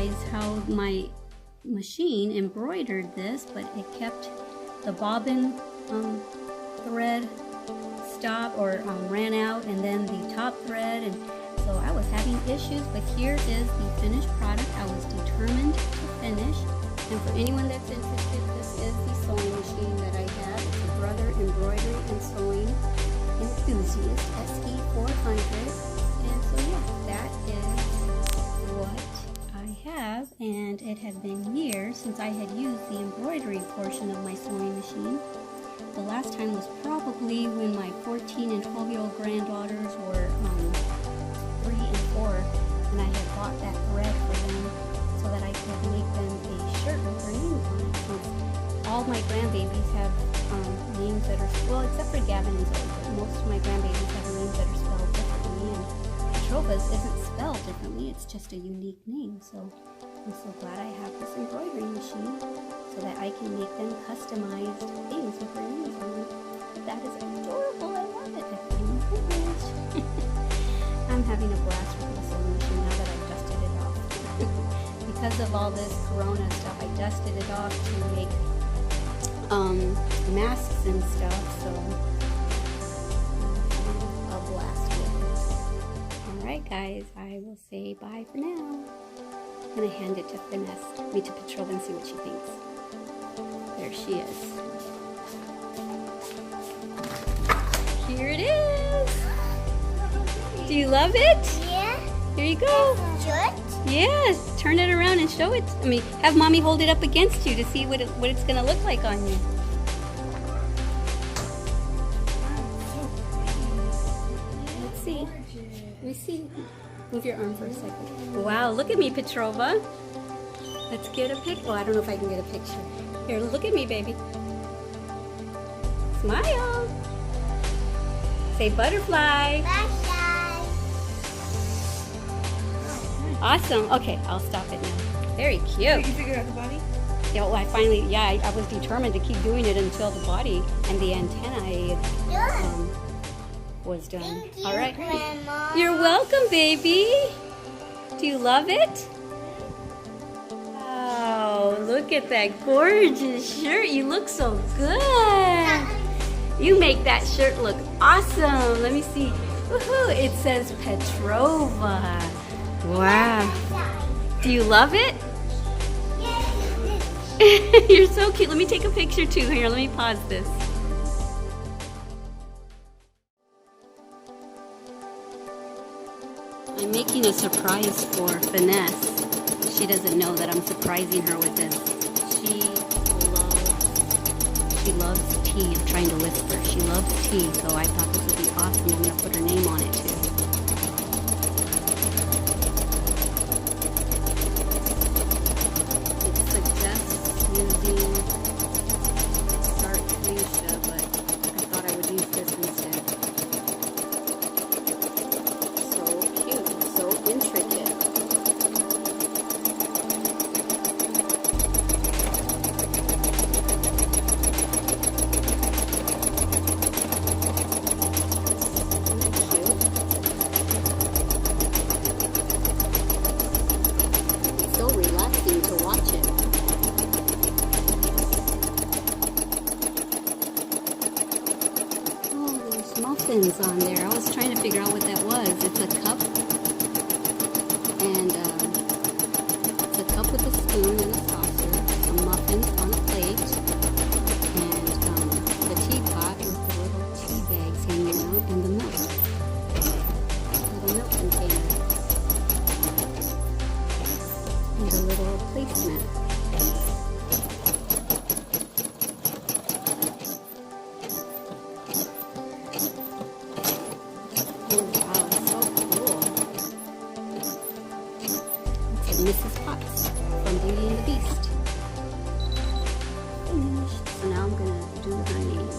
guys how my machine embroidered this, but it kept the bobbin thread stopped or ran out, and then the top thread, and so I was having issues. But here is the finished product. I was determined to finish, and for anyone that's interested, this is the sewing machine that I have. It's a Brother Embroidery and Sewing Enthusiast SE400, and so yeah, that is what I have, and it had been years since I had used the embroidery portion of my sewing machine. The last time was probably when my 14 and 12-year-old granddaughters were 3 and 4, and I had bought that thread for them so that I could make them a shirt with their names on it. Since all my grandbabies have names that are, well, except for Gavin and Zoe, but most of my grandbabies have names that are spelled differently, and Petrova's isn't spelled differently, it's just a unique name. So I'm so glad I have this embroidery machine so that I can make them customized things with their names on them. That is adorable. I love it. I finally finished. I'm having a blast with the sewing machine now that I've dusted it off. Because of all this corona stuff, I dusted it off to make masks and stuff, so a blast with it. Alright guys, I will say bye for now. I'm going to hand it to Finesse, to Petrova, and see what she thinks. There she is. Here it is! Do you love it? Yeah. Here you go. Good. Yes, turn it around and show it. I mean, have Mommy hold it up against you to see what it's going to look like on you. Let's see. Let me see. Move your arm for a second. Wow, look at me, Petrova. Let's get a pic. Oh, I don't know if I can get a picture. Here, look at me, baby. Smile. Say butterfly. Bye. Awesome. Okay, I'll stop it now. Very cute. So you figured out the body? Yeah, well, I finally, I was determined to keep doing it until the body and the antennae was done. Thank you, All right. Grandma. You're welcome, baby. Do you love it? Wow, look at that gorgeous shirt. You look so good. You make that shirt look awesome. Let me see. Woohoo, it says Petrova. Wow. Do you love it? You're so cute. Let me take a picture too. Here, let me pause this. I'm making a surprise for Finesse. She doesn't know that I'm surprising her with this. She loves tea. I'm trying to whisper. She loves tea, so I thought this would be awesome. I'm going to put her name on it too. It suggests using dark fuchsia, but I thought I would use this instead. So cute, so intricate. Muffins on there. I was trying to figure out what that was. It's a cup, and it's a cup with a spoon and a saucer, some muffins on a plate, and the teapot with the little tea bags hanging out, and the milk. Little milk container. And a little placemat. Mrs. Potts from Beauty and the Beast. Finished. So now I'm going to do her name.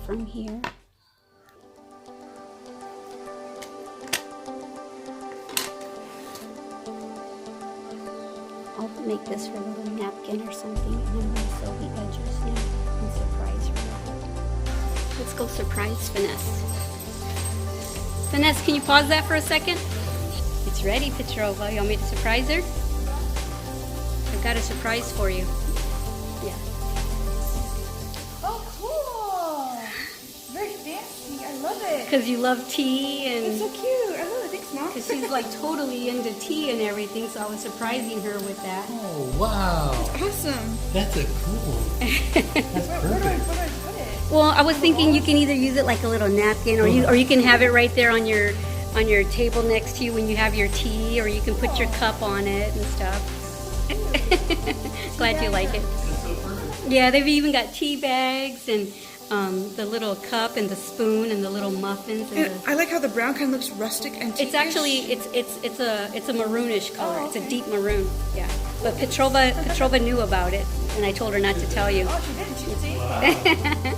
from here. I'll make this her little napkin or something, and I'm going to sew the edges now and surprise her. Let's go surprise Finesse. Finesse, can you pause that for a second? It's ready, Petrova. You want me to surprise her? I've got a surprise for you. Yeah. Oh, cool! Very fancy. I love it. Because you love tea and... It's so cute. I love it. Thanks, Mom. Because she's like totally into tea and everything, so I was surprising her with that. Oh, wow. Awesome. That's a cool one. That's Where do I perfect. put it? Well, I was thinking you can either use it like a little napkin, or you can have it right there on your table next to you when you have your tea, or you can put your cup on it and stuff. Glad you like it. That's so perfect. Yeah, they've even got tea bags and the little cup and the spoon and the little muffins. And And I like how the brown kind of looks rustic and it's actually it's a maroonish color. Oh, It's a okay. deep maroon. Yeah, but Petrova knew about it, and I told her not to tell you. Oh, she didn't. She didn't say anything.